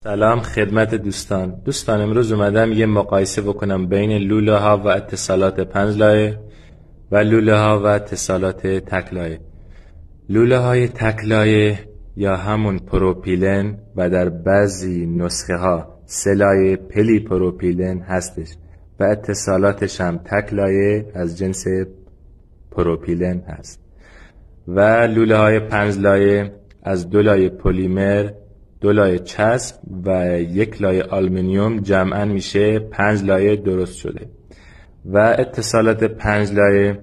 سلام خدمت دوستان امروز اومدم یه مقایسه بکنم بین لوله ها و اتصالات 5 لایه و لوله ها و اتصالات تک لایه. لوله های تک لایه یا همون پروپیلن و در بعضی نسخه ها 3 لایه پلی پروپیلن هستش و اتصالاتش هم تک لایه از جنس پروپیلن هست و لوله های 5 لایه از 2 لایه پلیمر، 2 لایه چسب و 1 لایه آلومینیوم جمعاً میشه 5 لایه درست شده و اتصالات 5 لایه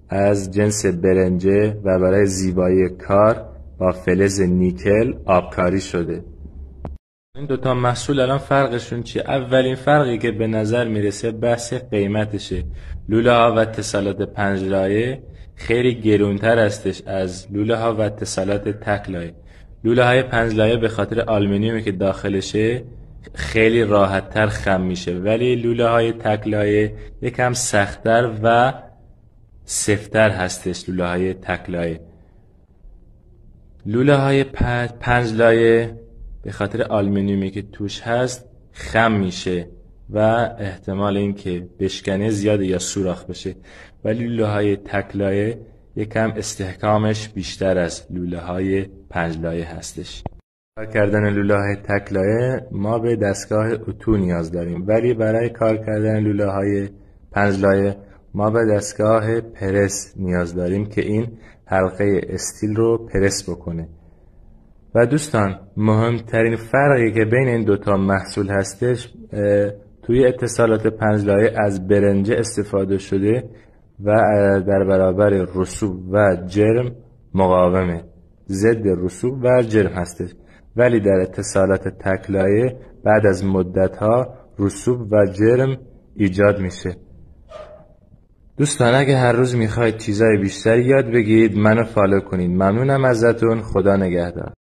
از جنس برنجه و برای زیبایی کار با فلز نیکل آبکاری شده. این دوتا محصول الان فرقشون چیه؟ اولین فرقی که به نظر میرسه بحث قیمتشه. لوله ها و اتصالات 5 لایه خیلی گرونتر هستش از لوله ها و اتصالات تک لایه. لوله های 5 لایه به خاطر آلومینیومی که داخلشه خیلی راحت تر خم میشه، ولی لوله های تک لایه یکم سخت‌تر و سفت‌تر هستش. لوله های تک لایه، لوله های 5 لایه به خاطر آلومینیومی که توش هست خم میشه و احتمال این که بشکنه زیاده یا سوراخ بشه، ولی لوله های تک لایه یکم استحکامش بیشتر از لوله های 5 لایه هستش. کار کردن لوله های تک لایه ما به دستگاه اتو نیاز داریم، ولی برای کار کردن لوله های 5 لایه ما به دستگاه پرس نیاز داریم که این حلقه استیل رو پرس بکنه. و دوستان مهمترین فرقی که بین این دوتا محصول هستش توی اتصالات 5 لایه از برنجه استفاده شده و در برابر رسوب و جرم مقاومه، ضد رسوب و جرم هستش، ولی در اتصالات تک لایه بعد از مدت ها رسوب و جرم ایجاد میشه. دوستان اگه هر روز میخواید چیزای بیشتری یاد بگیرید منو فالو کنید. ممنونم ازتون. خدا نگهدار.